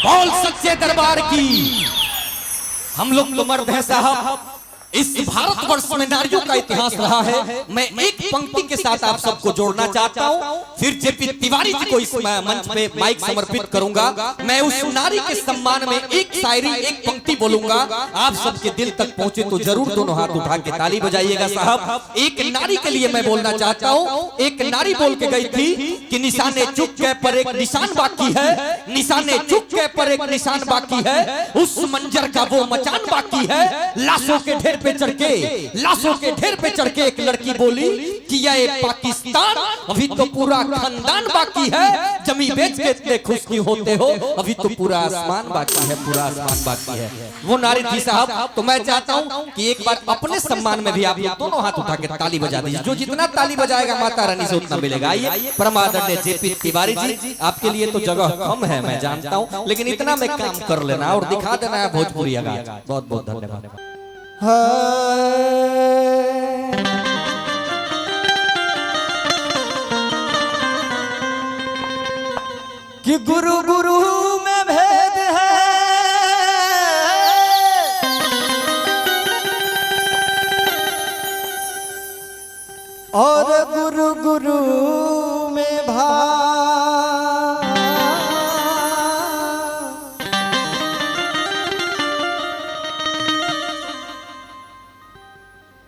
बोल सच्चे दरबार की। हम लोग तो मर्द हैं साहब, इस भारतवर्ष में नारियों का इतिहास रहा है। मैं एक पंक्ति के साथ आप सबको जोड़ना चाहता हूं, फिर जेपी तिवारी जी को इस मंच पे माइक समर्पित करूंगा। मैं उस नारी के सम्मान में एक शायरी, एक पंक्ति बोलूंगा। आप सबके दिल तक पहुंचे तो जरूर दोनों हाथ उठा के ताली बजाइएगा साहब। एक नारी के लिए मैं बोलना चाहता हूं। एक नारी बोल के गई थी कि निशाने चुक के पर एक निशान बाकी है, निशाने चुक के पर एक निशान बाकी है, उस मंजर का वो मचान बाकी है। लाशों के ढेर पे चढ़ के, लाशों के ढेर पे चढ़ के एक लड़की बोली कि ये पाकिस्तान, अभी तो पूरा खानदान बाकी है। जमी बेच के इतने खुश क्यों होते हो, अभी तो पूरा आसमान बाकी है, पूरा आसमान बाकी है। वो नारी थी साहब। तो मैं चाहता हूं कि एक बार अपने सम्मान में भी आप दोनों हाथ उठा के ताली बजा दीजिए। जो जितना ताली बजाएगा माता रानी से उतना मिलेगा। आइए परमादरणीय जेपी तिवारी जी, आपके लिए तो जगह कम है मैं जानता हूं, लेकिन इतना में काम कर लेना और दिखा देना है भोजपुरी आगाज। बहुत बहुत धन्यवाद। कि गुरु गुरु में भेद है, और गुरु गुरु में भाव,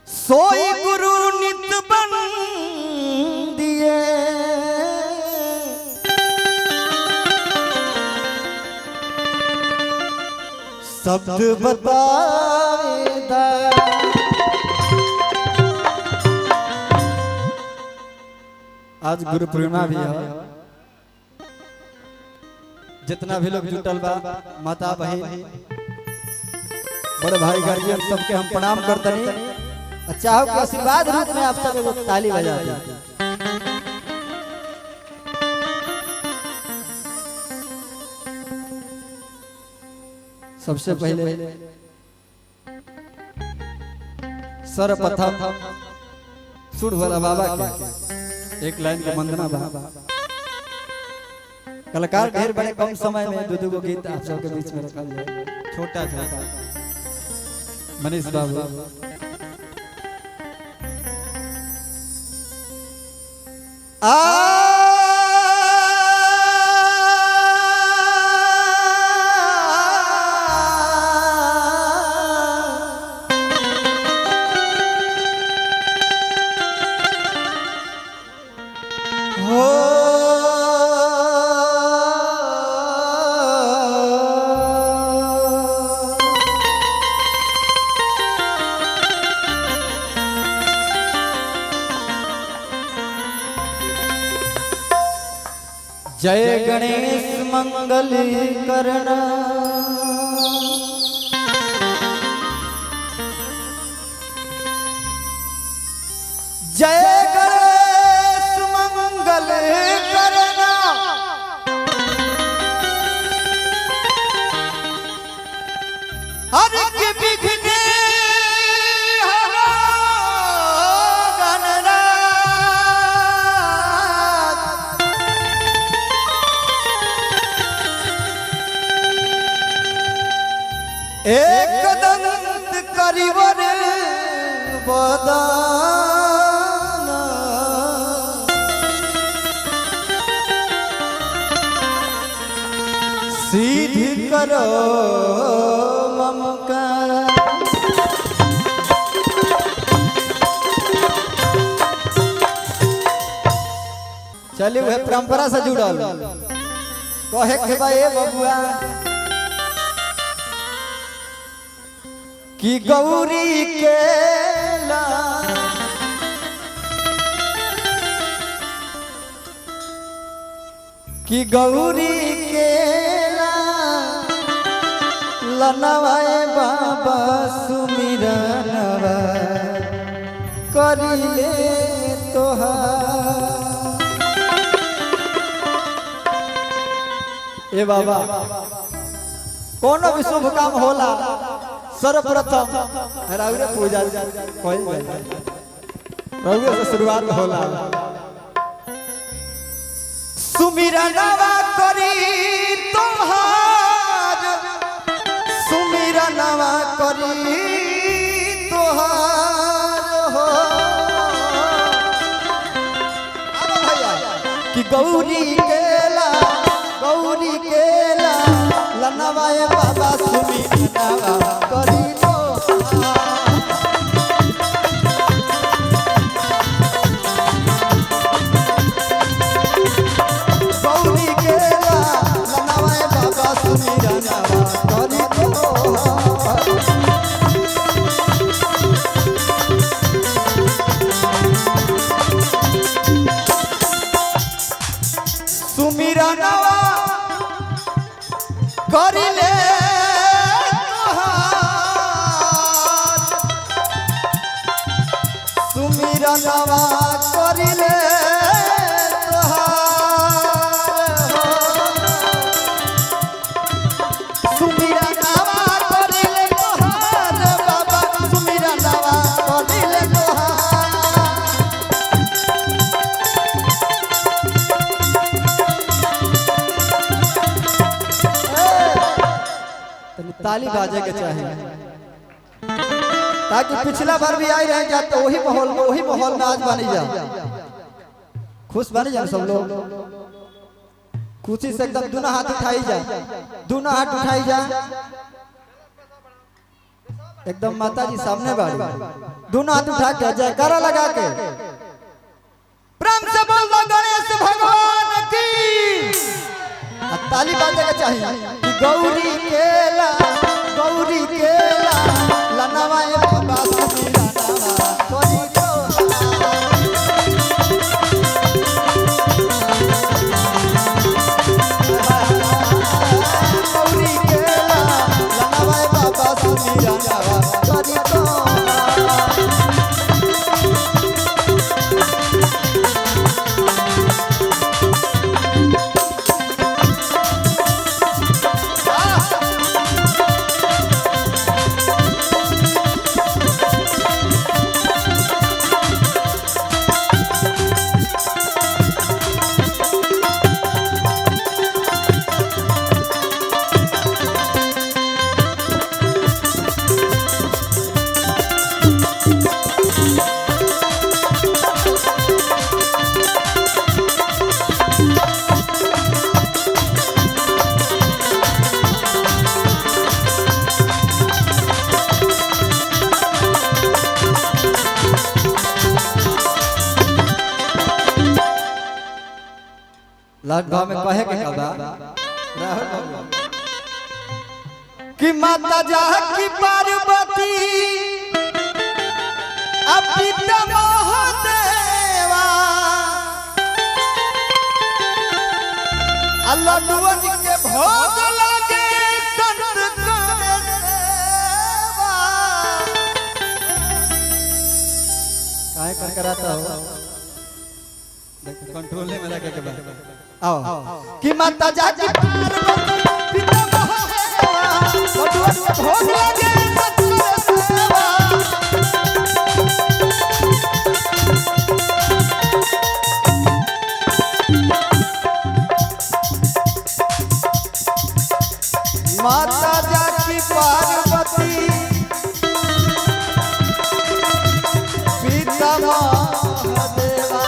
सोई गुरु नित बन दिए, शब्द बताएदा। आज गुरु पूर्णिमा भी है। जितना भी लोग जुटल बा, माता बहन, बड़े भाई गार्जियन सबके हम प्रणाम करते हैं। चाहो कि आशीर्वाद रूप में आप सब एगो ताली बजा दें। सबसे पहले सर्वप्रथम सुर वाला बाबा के एक लाइन के वंदना बा। कलाकार ढेर बड़े कम समय में दो दो गीत आप सबके बीच में रखा जाए। छोटा छोटा मनीष बाबू, जय गणेश मंगल करना, जय गणेश मंगल करना, हर के विघ्न एक दंत करिवर बदाना, सीधी करो ममकार। चलिए वह परंपरा से जुड़ल कहे के बा ए बबुआ कि गौरी के ला कि गौरी के ला लनवाए बाबा सुमिरनवा करिले तोहार। ए बाबा कोनो भी शुभ काम होला सर्वप्रथम राउरे पूजा कोई राउरे से शुरुआत होला। सुमिरनवा करी तोहार करी तोहार हो कि गौरी केला लनवाए बाबा सुमी नवा करी गौरी केला लनवाए बाबा सुमी नवा करी सुमीरा नवा करिले सुमीरा नवा करिले सुमीरा नवा करिले बाबा सुमीरा नवा करिले ताली बाजे के चाहिए ताकि पिछला बार भी आई रहे जाते वही माहौल में आज बनी जा खुश बनी जा सब लोग खुशी से एकदम दोनों हाथ उठाई जा एकदम माता जी सामने बाड़ी दोनों हाथ उठा के जयकारा लगा के प्रेम से बोल दो गणेश भगवान की ताली बाजे के चाहिए कि गौरी केला लनवाए बाबा सुमीरा नवा करी गौरी केला लनवाए बाबा सुमीरा नवा करी लाट भाव में कहे के कबा कि माता जाकी पार्वती पिता महादेवा अल्लाह दुवन के भोग लगे संत करे सेवा काहे कर कराता हो कंट्रोल में लगे के बाद आओ कि माता जाकी पार्वती पिता महादेवा दुवन के भोग लगे संत करे सेवा माता जाकी पार्वती पिता महादेवा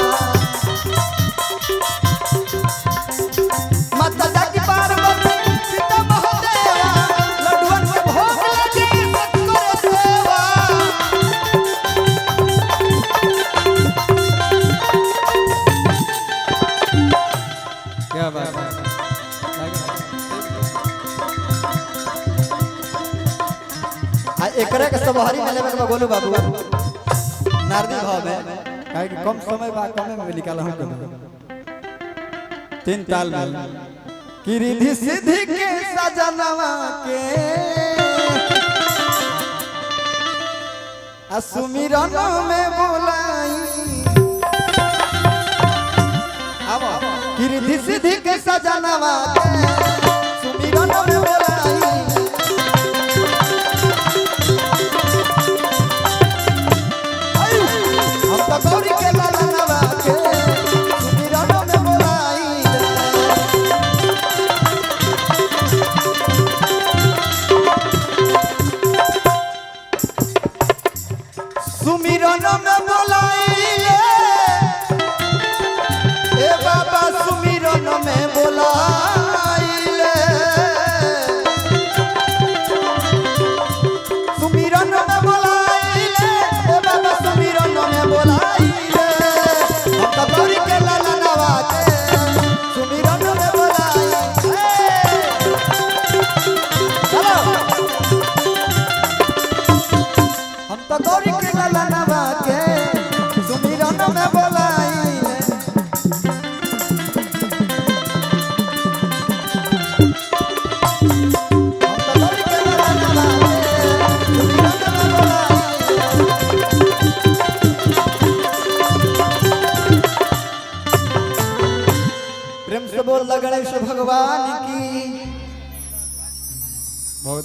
माता जाकी पार्वती पिता महादेवा लड्डुअन के भोग लगे सत्कर सेवा क्या बात है एकरे के सबहरी में लेवे के बोलू बाबू नारदी भाव में काहे कि कम समय बा कम में निकाल हम तीन ताल में कि रिधि सिद्धि के सजनवा के सुमिरन में बोलाई अब कि रिधि सिद्धि के सजनवा के सुमिरन में बोलाई गौरी के ललनवा के सुमिरन में बोलाई भगवान की। बहुत